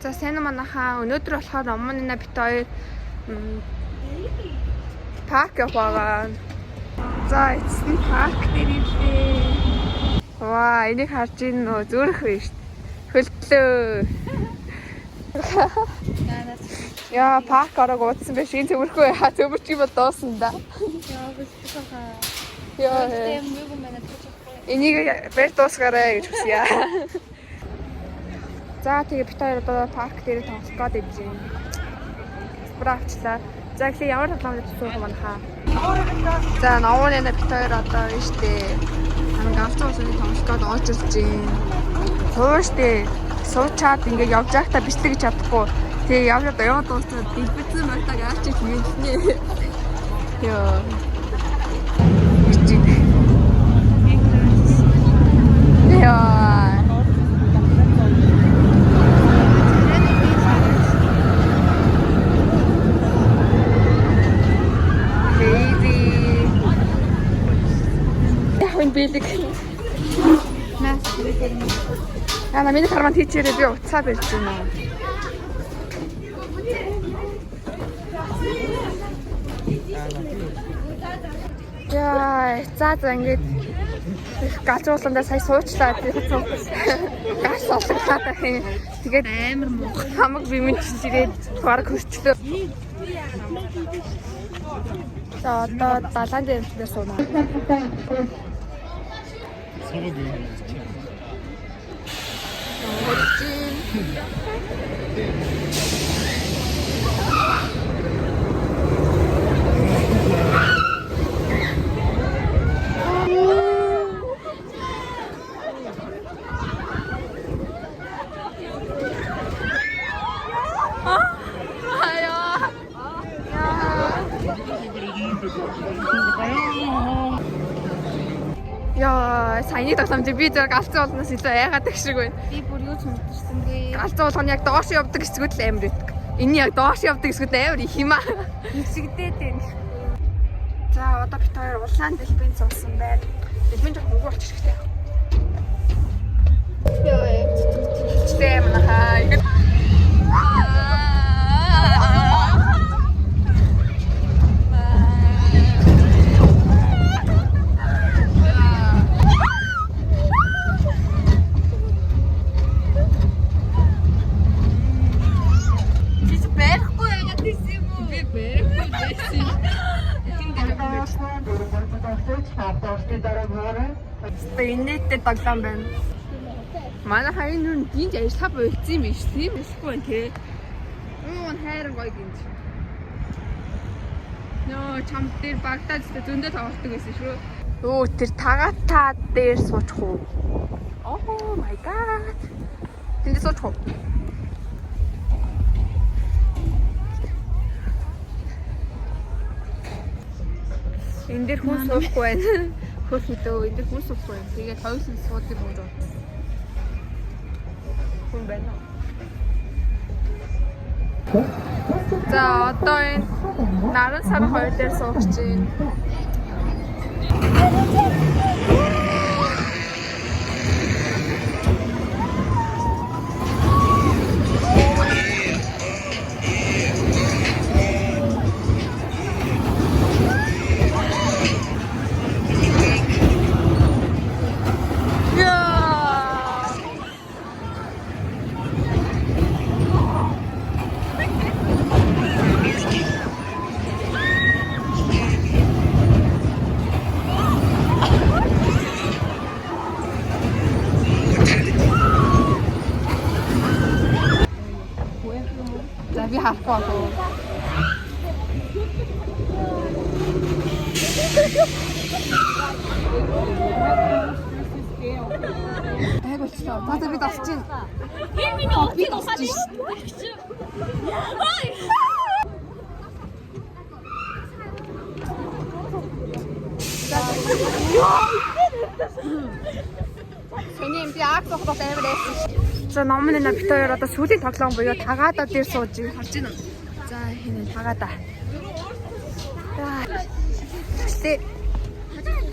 За сайн манайхаа өнөөдөр болохоор Омонина бит хоёр парк яваа. За эцэст парк дээр ирлээ. Ваа, энийг харж ийн нөө зүрх вэ шүү дээ. Хөлтлөө. Яа, парк орог уудсан биш. Энэ цөмөрхөө яа, цөмөрч юм бол дуусан да. Яа, энийг бэр дуусгаарай гэж хүсье. За тэгээ бит хоёр одоо парк дээр тоглох гээд байж байна. Бравчлаа. За ихлэ ямар тоглоомд суух юм хаа. За Омонина бит хоёр одоо байна штэ. Хамаг авцсан усны тоглох гээд очирч байна. Хууштэй суучаад ингээ явж байхдаа бичлэг чадахгүй. Тэгээ яваад дуусаад дэлбэцэн мартаг аачих мэлнэ. Йоо. Яа. Билэг. Наас. Яна миний карманд хийчээрээ би уцаа барьж байна. Яа, за ингэж галзууландаа сая суучлаа. Газ олглаад ахын. Тэгээд амар муу. Хамаг бимэн чирээд баг хөрчлөө. За одоо далайн дээр сууна. 서로 Яа, саяны тоглоомж би зэрэг галзуу болноос илүү яагаад гэх шиг байна. Би бүр юу ч мэдчихсэн гээ. Галзуу болгоно яг доош явдаг хэсгүүд л амар байдаг. Энэ яг доош явдаг хэсгүүд амар их юм аа. Хэсэгдээд байна. За одоо бит хоёр улаан дэлбэн цуусан байна. Дэлбэн жоо мөнгө болчих хэрэгтэй. Яа, чтэй манайхаа. Инээдтэй тоглоом байна. Манай хаян нүн гинж ажиллах болцсон юм биш тийм эсгүй байна те. Уун хайран гоё гинж. Нөө чам дээр Багдад зөндөө тоглолтог байсан шүү. Өө тэр тагаатаа дээр суучих уу? Oh my god. Тэнд суучих уу? Энд дэр хүн суухгүй байна. Хөөс мэдөө энэ хүн суухгүй. Тэгээд хоёулын суудаг юм уу? Хүн байна. За одоо энэ наран сар хоёр дээр суух чинь. Vi har haft på. Айгу чаа. Бата би тасч чинь. Би тасч чинь. Сэний би аг сохдоо амар байсан шүү. За Омонина бит хоёр одоо сүүлийн тоглоом буюу тагаадаа дээр сууж харж байна. За хинэ тагаадаа. Тэ.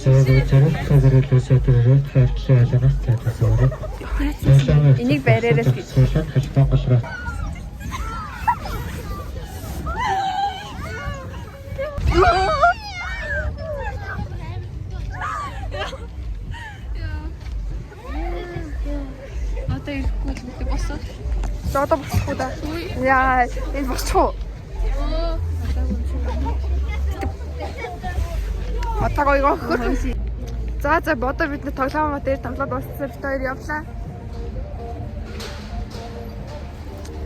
Зэрэг зэрэглүүлээд хайртлын ялгаас цаатаас өөрөө. Энийг бариараа гэж. Хөлбөмбөг За одоо босчихгүй да. Яа, энэ босчихоо. Отагаа юу хөх. За бодоо бид нэг тоглоом дээр тоглоод дууссан бид хоёр явлаа.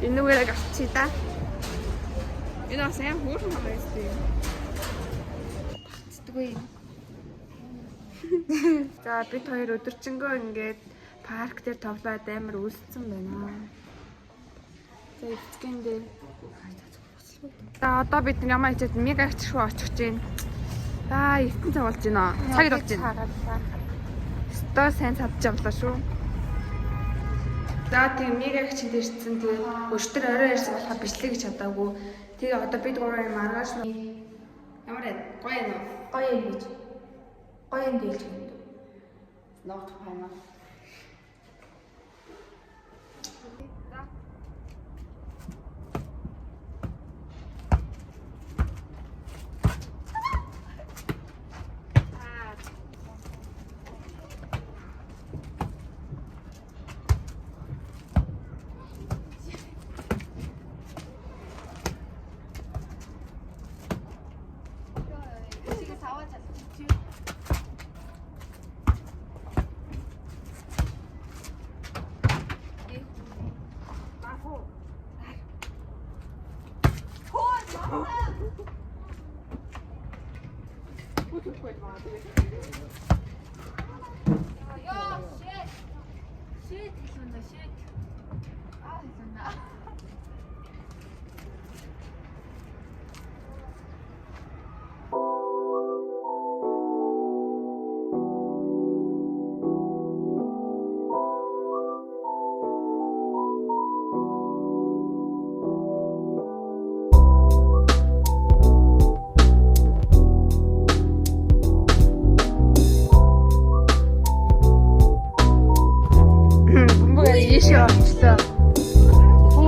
Энэ үеийг авчи да. Энэ сайн хөөрхөн хамаатай. Тэггүй. За бид хоёр өдөржингөө ингээд парк дээр тоглоод амар үлдсэн байна. За эцгэн дээр. За одоо бид ямар хичээд мега ачиж руу очих гэж байна. Аа, эвтэн цаг болж байна. Цаг болж байна. Стоо сайн чадчихлаа шүү. За тийм мега хичээд ирсэн. Тэгээ өчтөр орой ирсэн болохоор бичлэг гэж чадаагүй. Тэгээ одоо бид гурван маргааш ямар гоё юм. Гоё юм гэж. Гоё юм гэлж байна. Ногт хайна.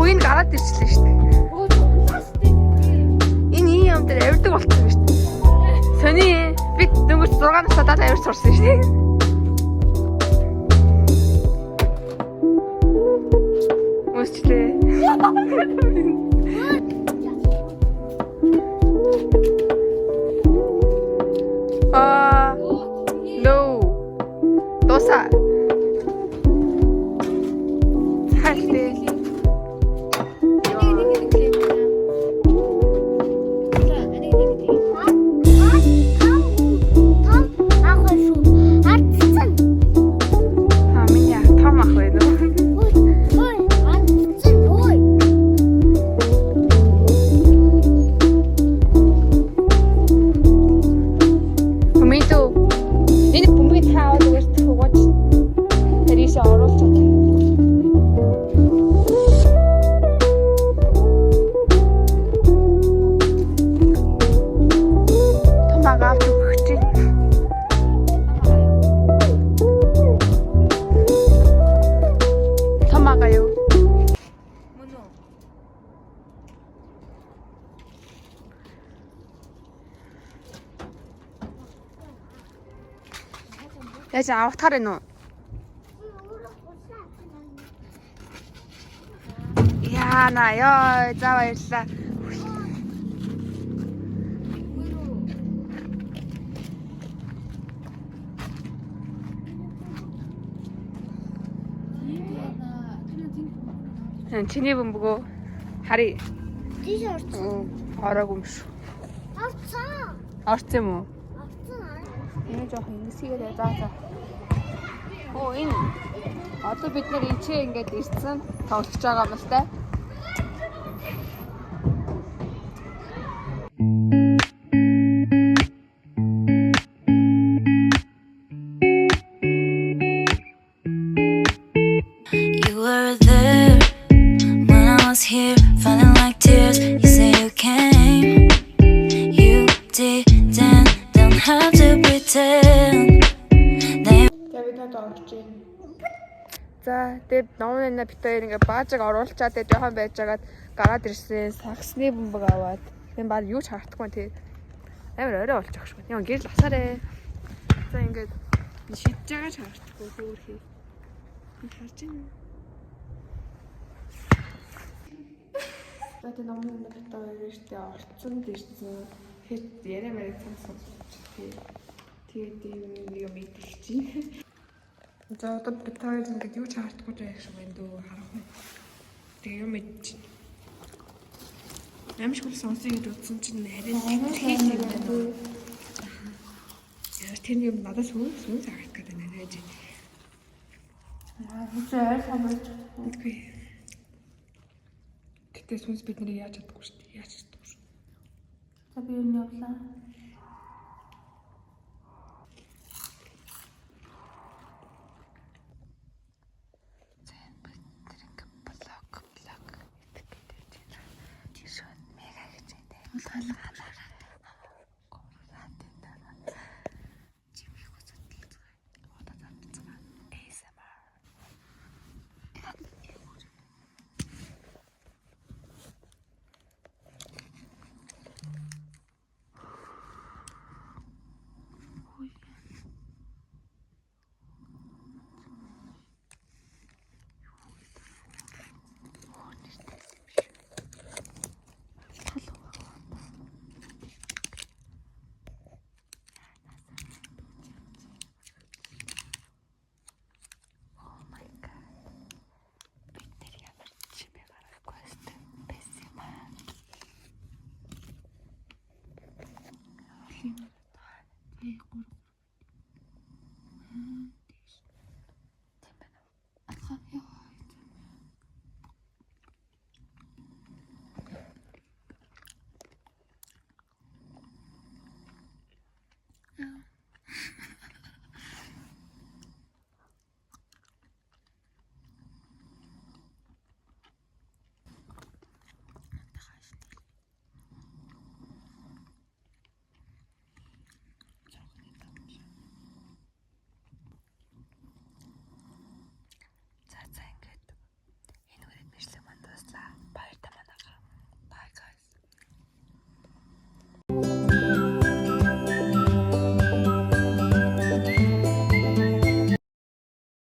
Энэ гараад ирчихлээ шүү дээ. Энэ ийм юм дээр авирдаг болчихсон шүү дээ. Сони бид дөнгөж 6 настай даад авир сурсан шүү дээ. Мөсчлээ. No. Доса. Яаж авахтаар байна уу? Яана ёо за баярлаа. Чиний бөмбөгөө хари. Тийш орсон. Ороогүй юм шүү. Орсон. Орсон юм уу? Орсон. Энэ жоох ингэсгээд заа. Оо энэ одоо бид нар энчээ ингээд ирсэн тоглож байгаа юм л та. You were there when I was here, falling like tears. You say you came, you didn't, don't have to pretend. За бид нөт орж байна. За тэгээд номын бит хоёр ингээ баажаг оруулчаад тэгээд жоохон байжгаад гараад ирсэн. Саксны бөмбөг аваад энэ баг юу ч харагдахгүй тэгээд амар орой болчих шүү. Яа гэрэл асаарэ. За ингээд шидэж байгаа ч харагдахгүй хөөрхий. Харж байна. За тэ номын битээ хоёртой орцсон дэрсэн хэд яриа мэрэг сонсож тэгээд юм идэлчи. За одоо битээ хоёр ингээд юу ч хаардахгүй байх шиг байна дөө харах нь. Тэгээ юм идэж. Амшгүй сонсыг гэж утсан чинь харин тийм юм байна. Яа тэр юм надад сүн цагт гэдэг нэ нэж. Хэзээ хамаач. Үгүй. Гэтэ сүнс бид нэр яаж чадахгүй шүү дээ. Яаж чадахгүй шүү. За би юу явлаа.